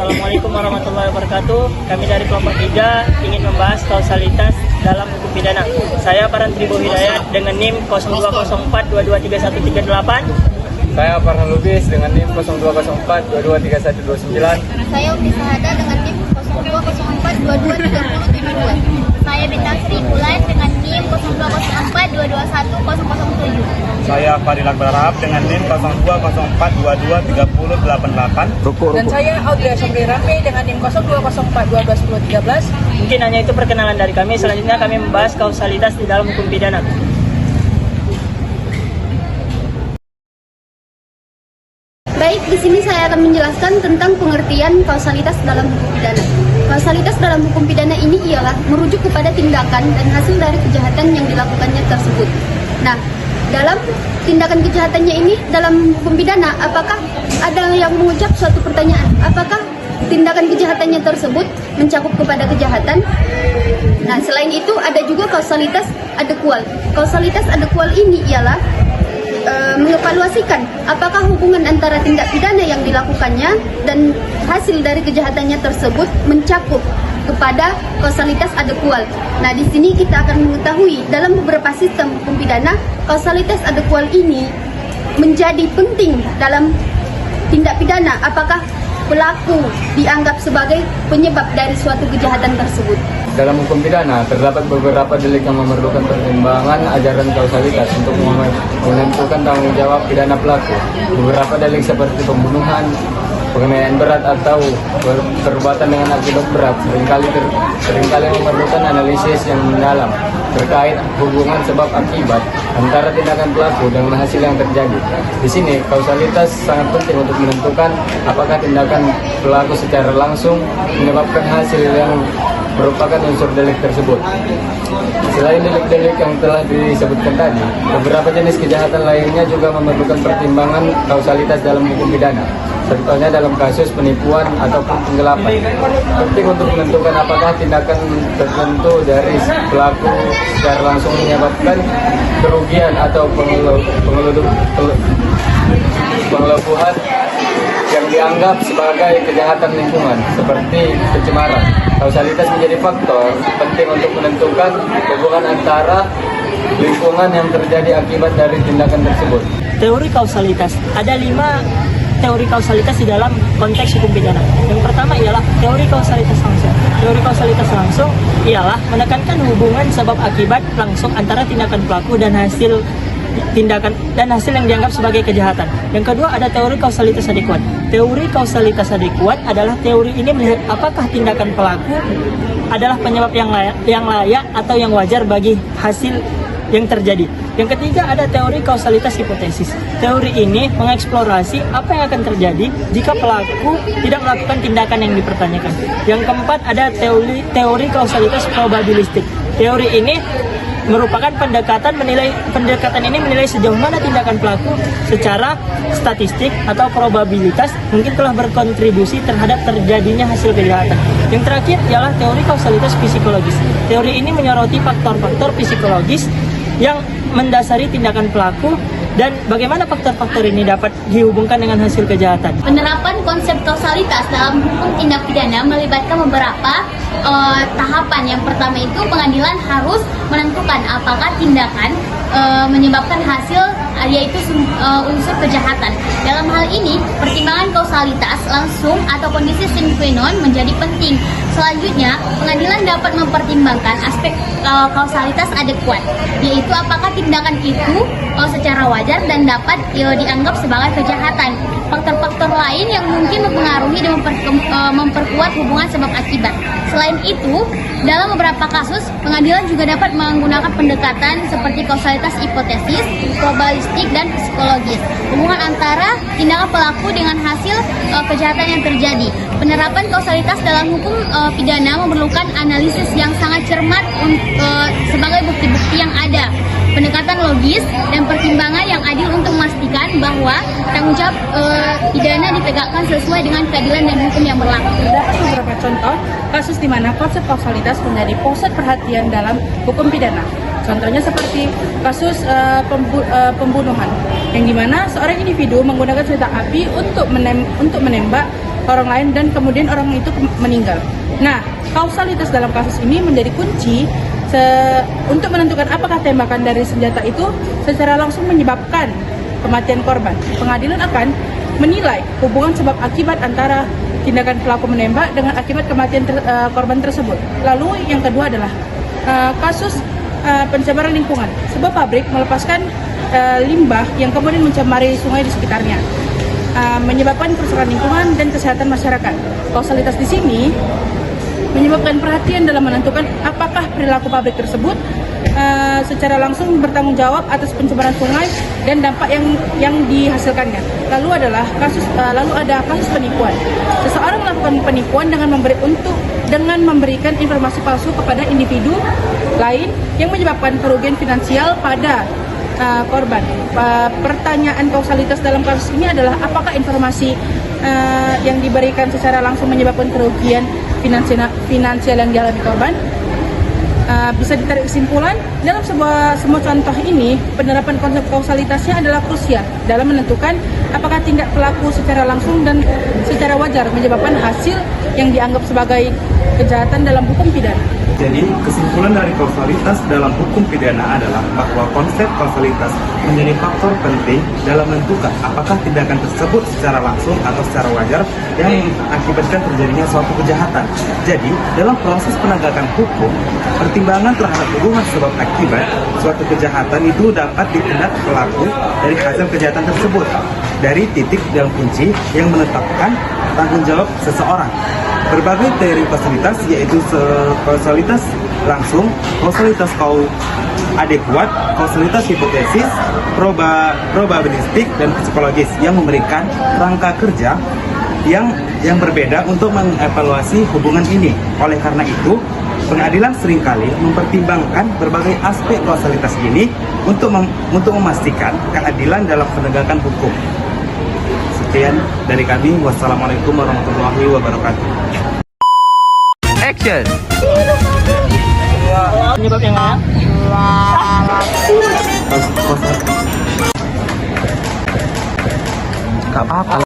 Assalamualaikum warahmatullahi wabarakatuh. Kami dari kelompok 3 ingin membahas kausalitas dalam hukum pidana. Saya Parantri Hidayat dengan NIM 0204223138. Saya Farhan Lubis dengan NIM 0204223129. Saya Umi Sahada dengan NIM 0204223072. Saya Bintang Sri Bulan dengan NIM 0204221007. Saya Fadil Akbar Rahab dengan NIM 0204223088. Dan saya Audrey Asyamri Rambe dengan NIM 0204221013. Mungkin hanya itu perkenalan dari kami. Selanjutnya kami membahas kausalitas di dalam hukum pidana. Baik, di sini saya akan menjelaskan tentang pengertian kausalitas dalam hukum pidana. Kausalitas dalam hukum pidana ini ialah merujuk kepada tindakan dan hasil dari kejahatan yang dilakukannya tersebut. Nah, dalam tindakan kejahatannya ini dalam hukum pidana, apakah ada yang mengucap suatu pertanyaan? Apakah tindakan kejahatannya tersebut mencakup kepada kejahatan? Nah, selain itu ada juga kausalitas adekual. Kausalitas adekual ini ialah mengevaluasikan apakah hubungan antara tindak pidana yang dilakukannya dan hasil dari kejahatannya tersebut mencakup kepada kausalitas adekual. Nah, di sini kita akan mengetahui dalam beberapa sistem hukum pidana, kausalitas adekual ini menjadi penting dalam tindak pidana. Apakah pelaku dianggap sebagai penyebab dari suatu kejahatan tersebut? Dalam hukum pidana, terdapat beberapa delik yang memerlukan pertimbangan ajaran kausalitas untuk menentukan tanggung jawab pidana pelaku. Beberapa delik seperti pembunuhan, penganiayaan berat atau perbuatan dengan akibat berat seringkali memerlukan analisis yang mendalam terkait hubungan sebab akibat antara tindakan pelaku dengan hasil yang terjadi. Di sini kausalitas sangat penting untuk menentukan apakah tindakan pelaku secara langsung menyebabkan hasil yang merupakan unsur delik tersebut. Selain delik-delik yang telah disebutkan tadi, beberapa jenis kejahatan lainnya juga memerlukan pertimbangan kausalitas dalam hukum pidana. Contohnya dalam kasus penipuan ataupun penggelapan. Penting untuk menentukan apakah tindakan tertentu dari pelaku secara langsung menyebabkan kerugian atau pengelubuhan yang dianggap sebagai kejahatan lingkungan seperti pencemaran. Kausalitas menjadi faktor penting untuk menentukan hubungan antara lingkungan yang terjadi akibat dari tindakan tersebut. Teori kausalitas. Ada 5 teori kausalitas di dalam konteks hukum pidana. Yang pertama ialah teori kausalitas langsung. Teori kausalitas langsung ialah menekankan hubungan sebab akibat langsung antara tindakan pelaku dan hasil tindakan dan hasil yang dianggap sebagai kejahatan. Yang kedua ada teori kausalitas adekuat. Teori kausalitas adekuat adalah teori ini melihat apakah tindakan pelaku adalah penyebab yang layak atau yang wajar bagi hasil yang terjadi. Yang ketiga ada teori kausalitas hipotesis. Teori ini mengeksplorasi apa yang akan terjadi jika pelaku tidak melakukan tindakan yang dipertanyakan. Yang keempat ada teori kausalitas probabilistik. Teori ini merupakan pendekatan ini menilai sejauh mana tindakan pelaku secara statistik atau probabilitas mungkin telah berkontribusi terhadap terjadinya hasil kejahatan. Yang terakhir ialah teori kausalitas psikologis. Teori ini menyoroti faktor-faktor psikologis yang mendasari tindakan pelaku dan bagaimana faktor-faktor ini dapat dihubungkan dengan hasil kejahatan. Penerapan konsep kausalitas dalam hukum tindak pidana melibatkan beberapa tahapan. Yang pertama itu pengadilan harus menentukan apakah tindakan menyebabkan hasil yaitu unsur kejahatan. Dalam hal ini, pertimbangan kausalitas langsung atau kondisi sine qua non menjadi penting. Selanjutnya, pengadilan dapat mempertimbangkan aspek kausalitas adekuat, yaitu apakah tindakan itu secara wajar dan dapat dianggap sebagai kejahatan. Faktor-faktor lain yang mungkin mempengaruhi dan memperkuat hubungan sebab akibat. Selain itu, dalam beberapa kasus, pengadilan juga dapat menggunakan pendekatan seperti kausalitas hipotesis, probabilistik, dan psikologis. Hubungan antara tindakan pelaku dengan hasil kejahatan yang terjadi. Penerapan kausalitas dalam hukum pidana memerlukan analisis yang sangat cermat sebagai bukti-bukti yang ada, pendekatan logis, dan pertimbangan yang adil untuk memastikan bahwa tanggung jawab pidana ditegakkan sesuai dengan keadilan dan hukum yang berlaku. Terdapat beberapa contoh kasus di mana konsep kausalitas menjadi pusat perhatian dalam hukum pidana. Contohnya seperti kasus pembunuhan, yang dimana seorang individu menggunakan senjata api untuk menembak orang lain dan kemudian orang itu meninggal. Nah, kausalitas dalam kasus ini menjadi kunci untuk menentukan apakah tembakan dari senjata itu secara langsung menyebabkan kematian korban. Pengadilan akan menilai hubungan sebab akibat antara tindakan pelaku menembak dengan akibat kematian korban tersebut. Lalu yang kedua adalah kasus pencemaran lingkungan. Sebuah pabrik melepaskan limbah yang kemudian mencemari sungai di sekitarnya, menyebabkan kerusakan lingkungan dan kesehatan masyarakat. Kausalitas di sini menyebabkan perhatian dalam menentukan apakah perilaku pabrik tersebut secara langsung bertanggung jawab atas pencemaran sungai dan dampak yang dihasilkannya. Lalu ada kasus penipuan. Seseorang melakukan penipuan dengan memberikan informasi palsu kepada individu lain yang menyebabkan kerugian finansial pada korban. Pertanyaan kausalitas dalam kasus ini adalah apakah informasi yang diberikan secara langsung menyebabkan kerugian finansial yang dialami korban. Bisa ditarik kesimpulan dalam semua contoh ini, penerapan konsep kausalitasnya adalah krusial dalam menentukan apakah tindak pelaku secara langsung dan secara wajar menyebabkan hasil yang dianggap sebagai kejahatan dalam hukum pidana. Jadi, kesimpulan dari kausalitas dalam hukum pidana adalah bahwa konsep kausalitas menjadi faktor penting dalam menentukan apakah tindakan tersebut secara langsung atau secara wajar yang mengakibatkan terjadinya suatu kejahatan. Jadi, dalam proses penegakan hukum, pertimbangan terhadap hubungan sebab akibat suatu kejahatan itu dapat ditindak pelaku dari hasil kejahatan tersebut dari titik dan kunci yang menetapkan tanggung jawab seseorang. Berbagai teori kausalitas, yaitu kausalitas langsung, kausalitas adekuat, kausalitas hipotesis, probabilistik, dan psikologis yang memberikan rangka kerja yang berbeda untuk mengevaluasi hubungan ini. Oleh karena itu, pengadilan seringkali mempertimbangkan berbagai aspek kausalitas ini untuk memastikan keadilan dalam penegakan hukum. Sekian dari kami. Wassalamualaikum warahmatullahi wabarakatuh. Action. Penyebab yang lain. Gak apa-apa.